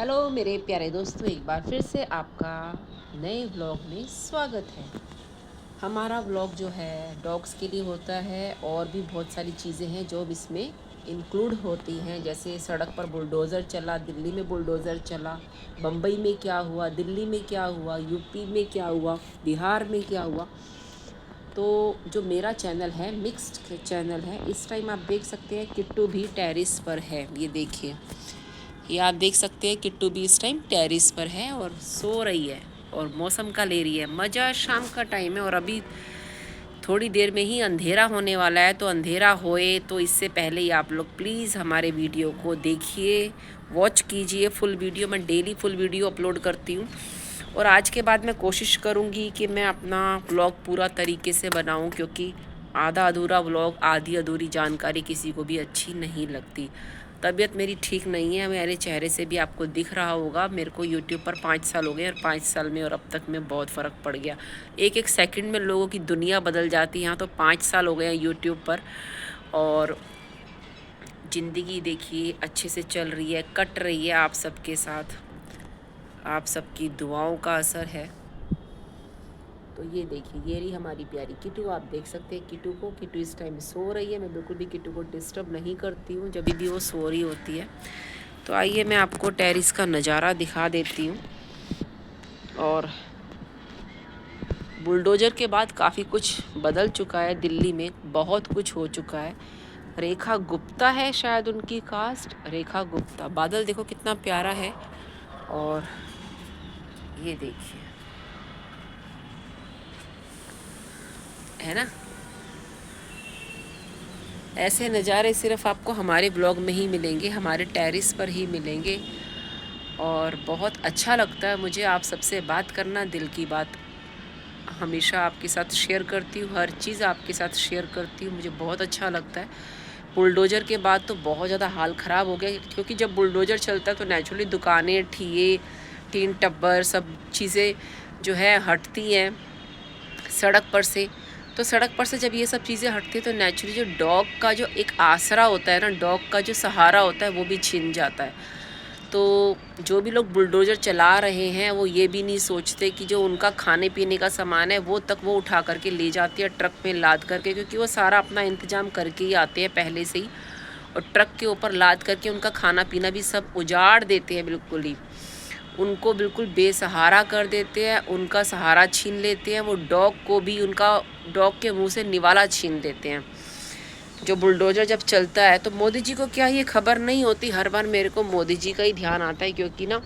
Hello मेरे प्यारे दोस्तों, एक बार फिर से आपका नए व्लॉग में स्वागत है। हमारा व्लॉग जो है डॉग्स के लिए होता है और भी बहुत सारी चीज़ें हैं जो इसमें इंक्लूड होती हैं। जैसे सड़क पर बुलडोज़र चला, दिल्ली में बुलडोज़र चला, बम्बई में क्या हुआ, दिल्ली में क्या हुआ, यूपी में क्या हुआ, बिहार में क्या हुआ। तो जो मेरा चैनल है मिक्स्ड चैनल है। इस टाइम आप देख सकते हैं किट्टू भी टेरिस पर है। ये देखिए, ये आप देख सकते हैं किट्टू भी इस टाइम टेरिस पर है और सो रही है और मौसम का ले रही है मज़ा। शाम का टाइम है और अभी थोड़ी देर में ही अंधेरा होने वाला है। तो अंधेरा होए तो इससे पहले ही आप लोग प्लीज़ हमारे वीडियो को देखिए, वॉच कीजिए। फुल वीडियो मैं डेली फुल वीडियो अपलोड करती हूँ और आज के बाद मैं कोशिश करूँगी कि मैं अपना व्लॉग पूरा तरीके से बनाऊँ, क्योंकि आधा अधूरा व्लॉग, आधी अधूरी जानकारी किसी को भी अच्छी नहीं लगती। तबीयत मेरी ठीक नहीं है, मेरे चेहरे से भी आपको दिख रहा होगा। मेरे को यूट्यूब पर 5 साल हो गए और 5 साल में और अब तक में बहुत फ़र्क पड़ गया। एक एक सेकंड में लोगों की दुनिया बदल जाती है। यहाँ तो 5 साल हो गए हैं यूट्यूब पर और ज़िंदगी देखिए अच्छे से चल रही है, कट रही है आप सबके साथ। आप सबकी दुआओं का असर है। तो ये देखिए, ये रही हमारी प्यारी किटू। आप देख सकते हैं किटू को। किटू इस टाइम सो रही है। मैं बिल्कुल भी किटू को डिस्टर्ब नहीं करती हूँ जब भी वो सो रही होती है। तो आइए मैं आपको टेरिस का नज़ारा दिखा देती हूँ। और बुलडोज़र के बाद काफ़ी कुछ बदल चुका है दिल्ली में, बहुत कुछ हो चुका है। रेखा गुप्ता है शायद उनकी कास्ट, रेखा गुप्ता। बादल देखो कितना प्यारा है। और ये देखिए, है ना, ऐसे नज़ारे सिर्फ आपको हमारे ब्लॉग में ही मिलेंगे, हमारे टेरिस पर ही मिलेंगे। और बहुत अच्छा लगता है मुझे आप सबसे बात करना। दिल की बात हमेशा आपके साथ शेयर करती हूँ, हर चीज़ आपके साथ शेयर करती हूँ, मुझे बहुत अच्छा लगता है। बुलडोज़र के बाद तो बहुत ज़्यादा हाल ख़राब हो गया, क्योंकि जब बुलडोज़र चलता है तो नेचुरली दुकानें, ठिए, टीन टब्बर, सब चीज़ें जो है हटती हैं सड़क पर से। तो सड़क पर से जब ये सब चीज़ें हटती हैं तो नेचुरली जो डॉग का जो एक आसरा होता है ना, डॉग का जो सहारा होता है, वो भी छिन जाता है। तो जो भी लोग बुलडोज़र चला रहे हैं वो ये भी नहीं सोचते कि जो उनका खाने पीने का सामान है वो तक वो उठा करके ले जाती है ट्रक में लाद करके, क्योंकि वो सारा अपना इंतज़ाम करके ही आते हैं पहले से ही। और ट्रक के ऊपर लाद करके उनका खाना पीना भी सब उजाड़ देते हैं बिल्कुल ही। उनको बिल्कुल बेसहारा कर देते हैं, उनका सहारा छीन लेते हैं। वो डॉग को भी उनका, डॉग के मुंह से निवाला छीन देते हैं। जो बुलडोज़र जब चलता है तो मोदी जी को क्या ये खबर नहीं होती? हर बार मेरे को मोदी जी का ही ध्यान आता है, क्योंकि ना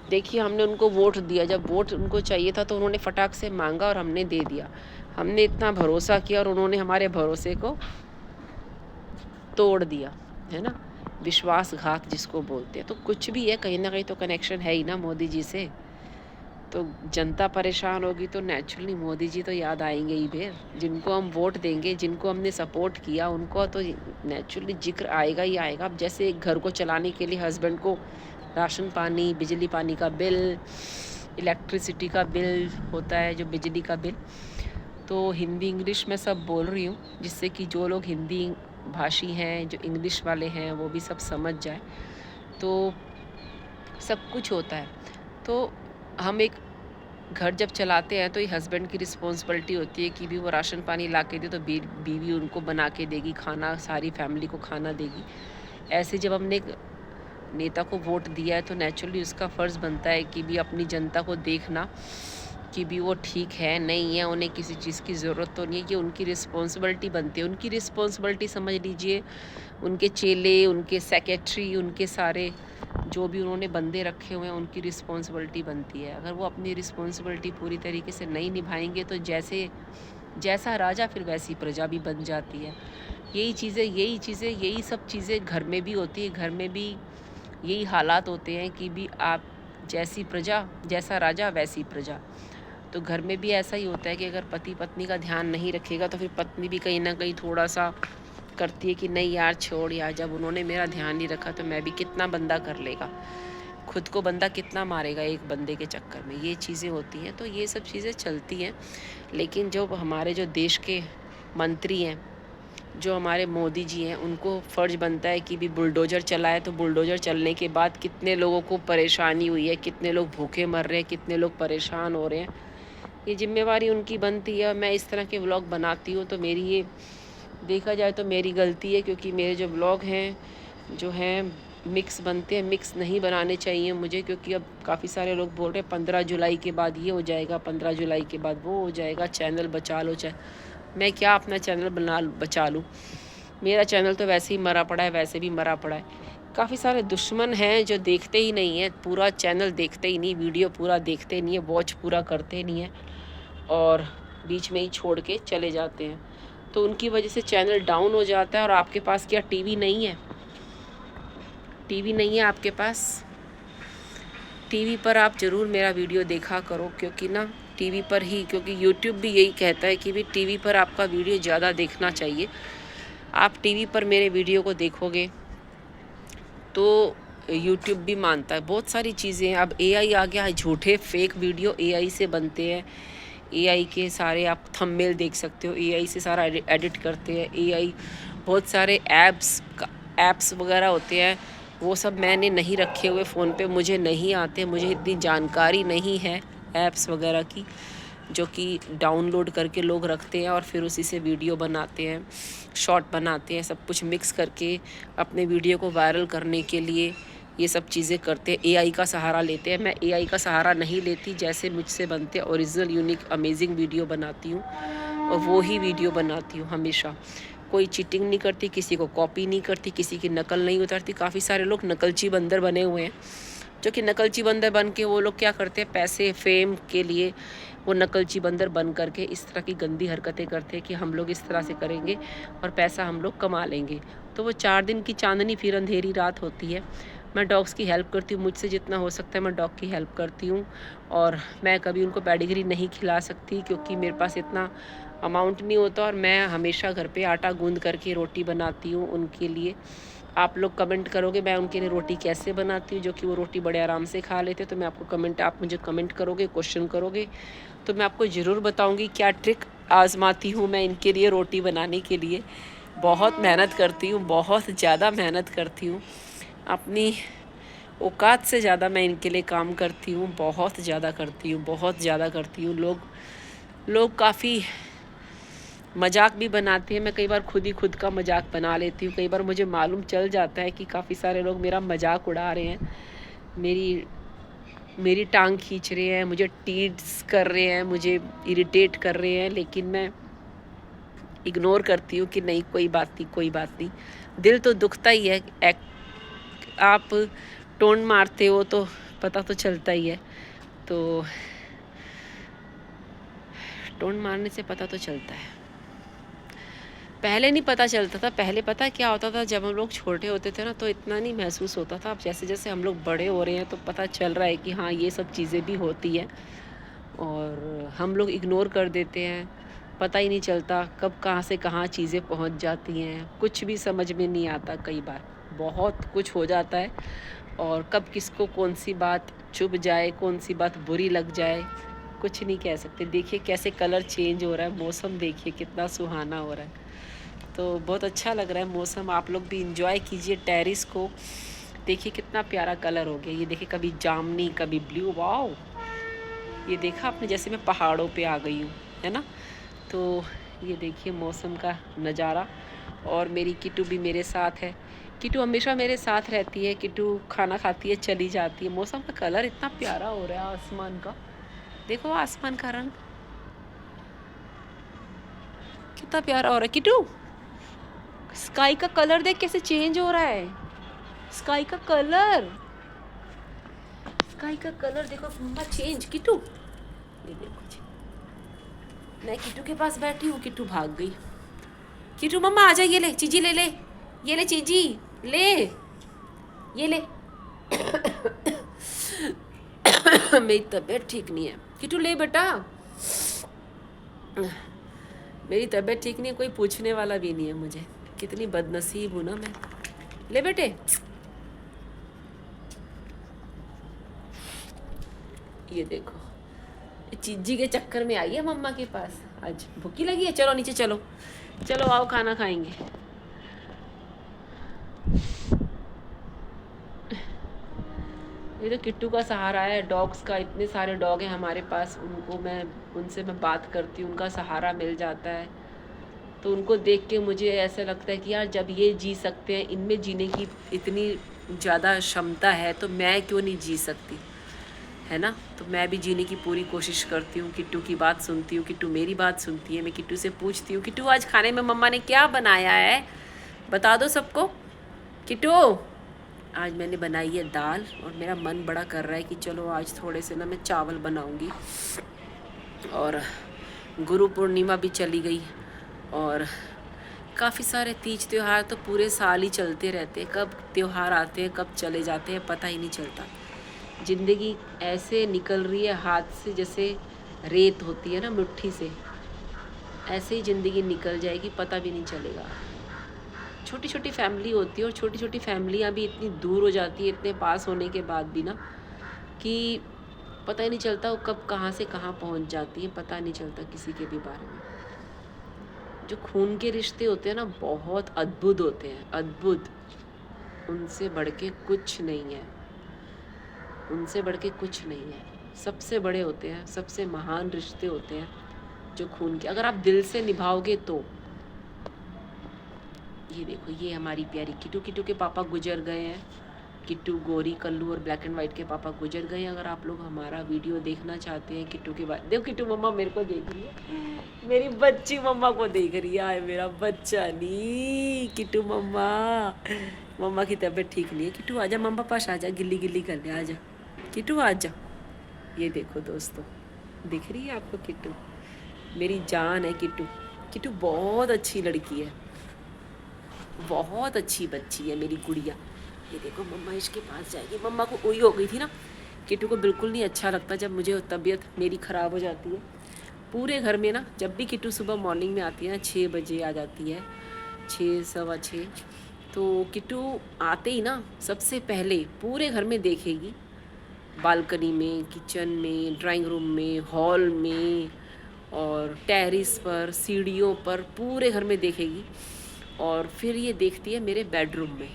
देखिए, हमने उनको वोट दिया। जब वोट उनको चाहिए था तो उन्होंने फटाक से मांगा और हमने दे दिया। हमने इतना भरोसा किया और उन्होंने हमारे भरोसे को तोड़ दिया, है ना। विश्वासघात जिसको बोलते हैं। तो कुछ भी है, कहीं ना कहीं तो कनेक्शन है ही ना मोदी जी से। तो जनता परेशान होगी तो नेचुरली मोदी जी तो याद आएंगे ही फिर। जिनको हम वोट देंगे, जिनको हमने सपोर्ट किया, उनको तो नेचुरली जिक्र आएगा ही आएगा। अब जैसे एक घर को चलाने के लिए हस्बैंड को राशन पानी, बिजली पानी का बिल, इलेक्ट्रिसिटी का बिल होता है, जो बिजली का बिल, तो हिंदी इंग्लिश में सब बोल रही हूँ, जिससे कि जो लोग हिंदी भाषी हैं, जो इंग्लिश वाले हैं, वो भी सब समझ जाए। तो सब कुछ होता है। तो हम एक घर जब चलाते हैं तो ये हस्बैंड की रिस्पॉन्सिबिलिटी होती है कि भी वो राशन पानी ला के दे, तो बीवी उनको बना के देगी खाना, सारी फैमिली को खाना देगी। ऐसे जब हमने एक नेता को वोट दिया है तो नेचुरली उसका फ़र्ज़ बनता है कि भी अपनी जनता को देखना कि भी वो ठीक है, नहीं है, उन्हें किसी चीज़ की ज़रूरत तो नहीं है। ये उनकी रिस्पॉन्सिबिलिटी बनती है। उनकी रिस्पॉन्सिबिलिटी समझ लीजिए, उनके चेले, उनके सेक्रेटरी, उनके सारे जो भी उन्होंने बंदे रखे हुए हैं, उनकी रिस्पॉन्सिबिलिटी बनती है। अगर वो अपनी रिस्पॉन्सिबिलिटी पूरी तरीके से नहीं निभाएंगे तो जैसा राजा फिर वैसी प्रजा भी बन जाती है। यही सब चीज़ें घर में भी होती है। घर में भी यही हालात होते हैं कि भी आप जैसी प्रजा, जैसा राजा वैसी प्रजा। तो घर में भी ऐसा ही होता है कि अगर पति पत्नी का ध्यान नहीं रखेगा तो फिर पत्नी भी कहीं ना कहीं थोड़ा सा करती है कि नहीं यार छोड़ यार, जब उन्होंने मेरा ध्यान नहीं रखा तो मैं भी, कितना बंदा कर लेगा, खुद को बंदा कितना मारेगा एक बंदे के चक्कर में। ये चीज़ें होती हैं। तो ये सब चीज़ें चलती हैं। लेकिन जो हमारे जो देश के मंत्री हैं, जो हमारे मोदी जी हैं उनको फ़र्ज़ बनता है कि भी बुलडोज़र चलाए, तो बुलडोज़र चलने के बाद कितने लोगों को परेशानी हुई है, कितने लोग भूखे मर रहे हैं, कितने लोग परेशान हो रहे हैं, ये ज़िम्मेवारी उनकी बनती है। मैं इस तरह के व्लॉग बनाती हूँ तो मेरी ये देखा जाए तो मेरी गलती है, क्योंकि मेरे जो व्लॉग हैं जो हैं मिक्स बनते हैं। मिक्स नहीं बनाने चाहिए मुझे, क्योंकि अब काफ़ी सारे लोग बोल रहे हैं 15 जुलाई के बाद ये हो जाएगा, 15 जुलाई के बाद वो हो जाएगा, चैनल बचा लो। चाहे मैं क्या अपना चैनल बचा लूँ, मेरा चैनल तो वैसे ही मरा पड़ा है, वैसे भी मरा पड़ा है। काफ़ी सारे दुश्मन हैं जो देखते ही नहीं हैं, पूरा चैनल देखते ही नहीं, वीडियो पूरा देखते नहीं है, वॉच पूरा करते नहीं है और बीच में ही छोड़ के चले जाते हैं। तो उनकी वजह से चैनल डाउन हो जाता है। और आपके पास क्या टीवी नहीं है? टीवी नहीं है आपके पास? टीवी पर आप ज़रूर मेरा वीडियो देखा करो, क्योंकि ना टीवी पर ही, क्योंकि यूट्यूब भी यही कहता है कि भी टीवी पर आपका वीडियो ज़्यादा देखना चाहिए। आप टीवी पर मेरे वीडियो को देखोगे तो यूट्यूब भी मानता है। बहुत सारी चीज़ें, अब एआई आ गया है, झूठे फेक वीडियो एआई से बनते हैं। एआई के सारे आप थंबनेल देख सकते हो, एआई से सारा एडिट करते हैं। एआई बहुत सारे ऐप्स वगैरह होते हैं, वो सब मैंने नहीं रखे हुए फ़ोन पे, मुझे नहीं आते, मुझे इतनी जानकारी नहीं है ऐप्स वगैरह की, जो कि डाउनलोड करके लोग रखते हैं और फिर उसी से वीडियो बनाते हैं, शॉर्ट बनाते हैं, सब कुछ मिक्स करके अपने वीडियो को वायरल करने के लिए ये सब चीज़ें करते हैं। एआई का सहारा लेते हैं। मैं एआई का सहारा नहीं लेती, जैसे मुझसे बनते ओरिजिनल यूनिक अमेजिंग वीडियो बनाती हूँ और वो ही वीडियो बनाती हूँ हमेशा। कोई चीटिंग नहीं करती, किसी को कॉपी नहीं करती, किसी की नकल नहीं उतारती। काफ़ी सारे लोग नकलची बंदर बने हुए हैं, जो कि नकलची बंदर बन के वो लोग क्या करते हैं, पैसे फेम के लिए वो नकलची बंदर बन करके इस तरह की गंदी हरकतें करते हैं कि हम लोग इस तरह से करेंगे और पैसा हम लोग कमा लेंगे। तो वो 4 दिन की चांदनी फिर अंधेरी रात होती है। मैं डॉग्स की हेल्प करती हूँ, मुझसे जितना हो सकता है मैं डॉग की हेल्प करती हूँ। और मैं कभी उनको पेडिग्री नहीं खिला सकती, क्योंकि मेरे पास इतना अमाउंट नहीं होता। और मैं हमेशा घर पे आटा गूंद करके रोटी बनाती हूँ उनके लिए। आप लोग कमेंट करोगे मैं उनके लिए रोटी कैसे बनाती हूँ, जो कि वो रोटी बड़े आराम से खा लेते, तो मैं आपको आप मुझे कमेंट करोगे, क्वेश्चन करोगे, तो मैं आपको ज़रूर बताऊँगी क्या ट्रिक आज़माती हूँ मैं इनके लिए रोटी बनाने के लिए। बहुत मेहनत करती हूँ, बहुत ज़्यादा मेहनत करती हूँ, अपनी औकात से ज़्यादा मैं इनके लिए काम करती हूँ, बहुत ज़्यादा करती हूँ, बहुत ज़्यादा करती हूँ। लोग काफ़ी मजाक भी बनाते हैं। मैं कई बार खुद का मजाक बना लेती हूँ। कई बार मुझे मालूम चल जाता है कि काफ़ी सारे लोग मेरा मजाक उड़ा रहे हैं, मेरी टांग खींच रहे हैं, मुझे टीज़ कर रहे हैं, मुझे इरिटेट कर रहे हैं, लेकिन मैं इग्नोर करती हूँ कि नहीं, कोई बात नहीं, कोई बात नहीं। दिल तो दुखता ही है। आप टोन मारते हो तो पता तो चलता ही है, तो टोन मारने से पता तो चलता है। पहले नहीं पता चलता था। पहले पता क्या होता था, जब हम लोग छोटे होते थे ना तो इतना नहीं महसूस होता था। अब जैसे जैसे हम लोग बड़े हो रहे हैं तो पता चल रहा है कि हाँ, ये सब चीज़ें भी होती हैं और हम लोग इग्नोर कर देते हैं। पता ही नहीं चलता कब कहाँ से कहाँ चीज़ें पहुँच जाती हैं, कुछ भी समझ में नहीं आता। कई बार बहुत कुछ हो जाता है और कब किसको कौन सी बात चुभ जाए, कौन सी बात बुरी लग जाए, कुछ नहीं कह सकते। देखिए कैसे कलर चेंज हो रहा है, मौसम देखिए कितना सुहाना हो रहा है, तो बहुत अच्छा लग रहा है मौसम। आप लोग भी इंजॉय कीजिए टेरिस को। देखिए कितना प्यारा कलर हो गया, ये देखिए कभी जामनी कभी ब्लू, वाओ, ये देखा आपने, जैसे मैं पहाड़ों पे आ गई हूँ, है ना। तो ये देखिए मौसम का नज़ारा। और मेरी किटू भी मेरे साथ है। किटू हमेशा मेरे साथ रहती है। किटू खाना खाती है चली जाती है। मौसम का कलर इतना प्यारा हो रहा है आसमान का, देखो आसमान का रंग कितना प्यारा हो रहा है। किटू, स्काई का कलर देख कैसे चेंज हो रहा है। स्काई का कलर, स्काई का कलर देखो मम्मा चेंज। किटू, ये देखो जी, मैं किटू के पास बैठी हूँ, किटू भाग गई। किटू मम्मा आ जा, ये ले चीजी, ले ले, ये ले चीजी, ले, ये ले। मेरी तबीयत ठीक नहीं है। किटू ले बेटा, मेरी तबीयत ठीक नहीं है, कोई पूछने वाला भी नहीं है मुझे। कितनी बदनसीब हूँ ना मैं। ले बेटे, ये देखो, चीजी के चक्कर में आई है मम्मा के पास। आज भूखी लगी है, चलो नीचे चलो, चलो आओ खाना खाएंगे। ये तो किट्टू का सहारा है डॉग्स का। इतने सारे डॉग हैं हमारे पास, उनसे मैं बात करती हूँ, उनका सहारा मिल जाता है। तो उनको देख के मुझे ऐसा लगता है कि यार जब ये जी सकते हैं, इनमें जीने की इतनी ज़्यादा क्षमता है, तो मैं क्यों नहीं जी सकती, है ना। तो मैं भी जीने की पूरी कोशिश करती हूँ। किट्टू की बात सुनती हूँ, किट्टू मेरी बात सुनती है। मैं किट्टू से पूछती हूँ, किट्टू आज खाने में मम्मा ने क्या बनाया है, बता दो सबको। किट्टू आज मैंने बनाई है दाल, और मेरा मन बड़ा कर रहा है कि चलो आज थोड़े से ना मैं चावल बनाऊँगी। और गुरु पूर्णिमा भी चली गई, और काफ़ी सारे तीज त्यौहार तो पूरे साल ही चलते रहते हैं। कब त्यौहार आते हैं कब चले जाते हैं पता ही नहीं चलता। ज़िंदगी ऐसे निकल रही है हाथ से, जैसे रेत होती है ना मिट्टी से, ऐसे ही ज़िंदगी निकल जाएगी, पता भी नहीं चलेगा। छोटी छोटी फैमिली होती है, और छोटी छोटी फैमिलियाँ भी इतनी दूर हो जाती है इतने पास होने के बाद भी ना, कि पता ही नहीं चलता वो कब कहाँ से कहाँ पहुँच जाती है, पता नहीं चलता किसी के भी बारे में। जो खून के रिश्ते होते हैं ना, बहुत अद्भुत होते हैं, अद्भुत। उनसे बढ़ के कुछ नहीं है, उनसे बढ़ के कुछ नहीं है। सबसे बड़े होते हैं, सबसे महान रिश्ते होते हैं जो खून के, अगर आप दिल से निभाओगे तो। ये देखो, ये हमारी प्यारी किट्टू। किट्टू के पापा गुजर गए हैं। किट्टू, गोरी, कल्लू और ब्लैक एंड वाइट के पापा गुजर गए हैं। अगर आप लोग हमारा वीडियो देखना चाहते हैं किट्टू के बाद, देखो किट्टू मम्मा मेरे को देख रही है, मेरी बच्ची मम्मा को देख रही है। आए मेरा बच्चा नी, किट्टू मम्मा, मम्मा की तबीयत ठीक नहीं है। किट्टू आजा, मम्मा पास आजा, गिल्ली गिल्ली कर ले, आजा किट्टू आजा। ये देखो दोस्तों, दिख रही है आपको किट्टू, मेरी जान है किट्टू। किट्टू बहुत अच्छी लड़की है, बहुत अच्छी बच्ची है मेरी गुड़िया। ये देखो मम्मा इसके पास जाएगी। मम्मा को वही हो गई थी ना, किट्टू को बिल्कुल नहीं अच्छा लगता जब मुझे तबीयत मेरी ख़राब हो जाती है। पूरे घर में ना, जब भी किट्टू सुबह मॉर्निंग में आती है ना, 6 बजे आ जाती है, 6 सवा 6, तो किट्टू आते ही ना सबसे पहले पूरे घर में देखेगी, बालकनी में, किचन में, ड्राइंग रूम में, हॉल में, और टेरेस पर, सीढ़ियों पर, पूरे घर में देखेगी। और फिर ये देखती है मेरे बेडरूम में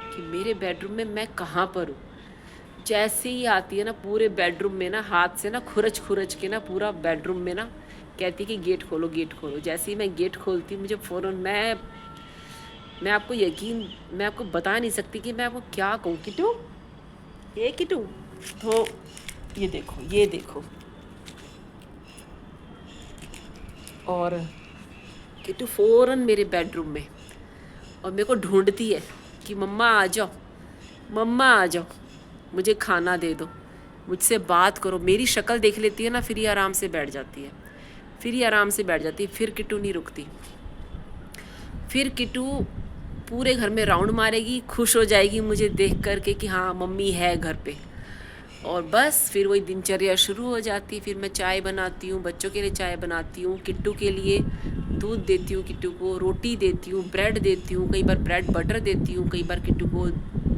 कि मेरे बेडरूम में मैं कहाँ पर हूँ। जैसे ही आती है ना, पूरे बेडरूम में ना हाथ से ना खुरच खुरच के ना पूरा बेडरूम में ना कहती कि गेट खोलो, गेट खोलो। जैसे ही मैं गेट खोलती, मुझे फ़ौरन, मैं आपको यकीन, मैं आपको बता नहीं सकती कि मैं आपको क्या कहूँ। किट्टू, ये किट्टू, तो ये देखो, ये देखो, और किट्टू फ़ौरन मेरे बेडरूम में, और मेरे को ढूंढती है कि मम्मा आ जाओ, मम्मा आ जाओ, मुझे खाना दे दो, मुझसे बात करो। मेरी शक्ल देख लेती है ना, फिर ही आराम से बैठ जाती है, फिर ही आराम से बैठ जाती है। फिर किट्टू नहीं रुकती। फिर किट्टू पूरे घर में राउंड मारेगी, खुश हो जाएगी मुझे देख कर के कि हाँ मम्मी है घर पे। और बस फिर वही दिनचर्या शुरू हो जाती है। फिर मैं चाय बनाती हूँ, बच्चों के लिए चाय बनाती हूँ, किट्टू के लिए दूध देती हूँ, किट्टू को रोटी देती हूँ, ब्रेड देती हूँ, कई बार ब्रेड बटर देती हूँ, कई बार किट्टू को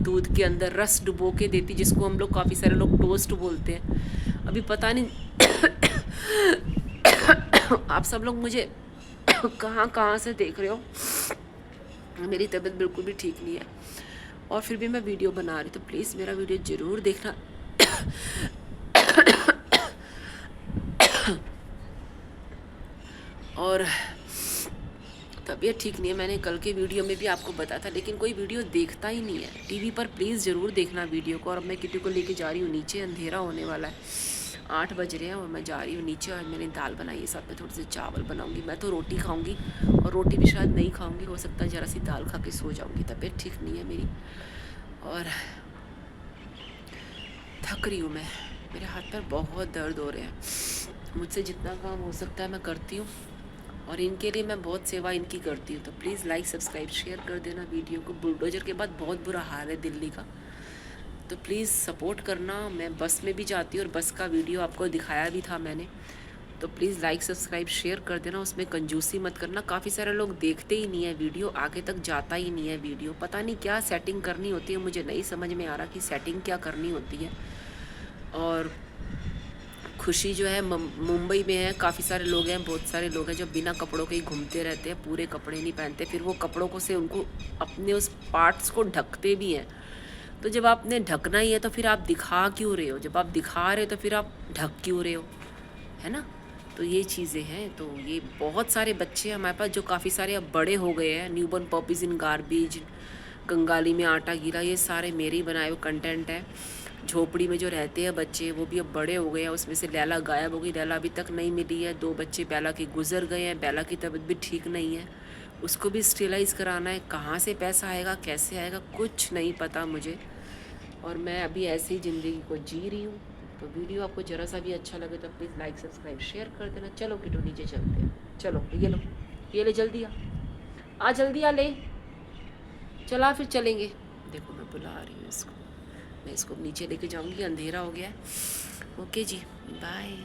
दूध के अंदर रस डुबो के देती, जिसको हम लोग, काफ़ी सारे लोग टोस्ट बोलते हैं। अभी पता नहीं आप सब लोग मुझे कहाँ कहाँ से देख रहे हो। मेरी तबीयत बिल्कुल भी ठीक नहीं है, और फिर भी मैं वीडियो बना रही, तो प्लीज़ मेरा वीडियो ज़रूर देखना। और तबीयत ठीक नहीं है, मैंने कल के वीडियो में भी आपको बताया था, लेकिन कोई वीडियो देखता ही नहीं है। टीवी पर प्लीज़ ज़रूर देखना वीडियो को। और अब मैं किट्टू को लेके जा रही हूँ नीचे, अंधेरा होने वाला है, 8 बज रहे हैं, और मैं जा रही हूँ नीचे। और मैंने दाल बनाई है, साथ में थोड़े से चावल बनाऊँगी। मैं तो रोटी खाऊँगी, और रोटी भी शायद नहीं खाऊँगी, हो सकता है ज़रा सी दाल खा के सो जाऊँगी। तबीयत ठीक नहीं है मेरी, और थक रही हूँ मैं, मेरे हाथ पैर बहुत दर्द हो रहे हैं। मुझसे जितना काम हो सकता है मैं करती हूँ, और इनके लिए मैं बहुत सेवा इनकी करती हूँ। तो प्लीज़ लाइक, सब्सक्राइब, शेयर कर देना वीडियो को। बुलडोजर के बाद बहुत बुरा हाल है दिल्ली का, तो प्लीज़ सपोर्ट करना। मैं बस में भी जाती हूँ, और बस का वीडियो आपको दिखाया भी था मैंने। तो प्लीज़ लाइक, सब्सक्राइब, शेयर कर देना, उसमें कंजूसी मत करना। काफ़ी सारे लोग देखते ही नहीं है वीडियो, आगे तक जाता ही नहीं है वीडियो। पता नहीं क्या सेटिंग करनी होती है, मुझे नहीं समझ में आ रहा कि सेटिंग क्या करनी होती है। और खुशी जो है मुंबई में है, काफ़ी सारे लोग हैं, बहुत सारे लोग हैं जो बिना कपड़ों के ही घूमते रहते हैं, पूरे कपड़े नहीं पहनते, फिर वो कपड़ों को से उनको अपने उस पार्ट्स को ढकते भी हैं। तो जब आपने ढकना ही है तो फिर आप दिखा क्यों रहे हो? जब आप दिखा रहे हो तो फिर आप ढक क्यों रहे हो? है ना? तो ये चीज़ें हैं। तो ये बहुत सारे बच्चे हैं हमारे पास जो काफ़ी सारे अब बड़े हो गए हैं। न्यूबॉर्न पपीज़ इन गार्बेज, कंगाली में आटा गीला, ये सारे मेरे ही बनाए हुए कंटेंट है। झोपड़ी में जो रहते हैं बच्चे वो भी अब बड़े हो गए हैं। उसमें से लैला गायब हो गई, लैला अभी तक नहीं मिली है। 2 बच्चे बेला के गुजर गए हैं, बेला की तबीयत भी ठीक नहीं है, उसको भी स्टेलाइज़ कराना है। कहाँ से पैसा आएगा, कैसे आएगा, कुछ नहीं पता मुझे। और मैं अभी ऐसे ही ज़िंदगी को जी रही हूँ। तो वीडियो आपको ज़रा सा भी अच्छा लगे तो प्लीज़ लाइक सब्सक्राइब शेयर कर देना। चलो किटू नीचे चलते हैं। चलो ये लो, ये ले, जल्दी आ जल्दी आ, ले चला, फिर चलेंगे। देखो मैं बुला रही हूँ इसको, मैं इसको नीचे लेके जाऊँगी, अंधेरा हो गया है। ओके जी, बाय।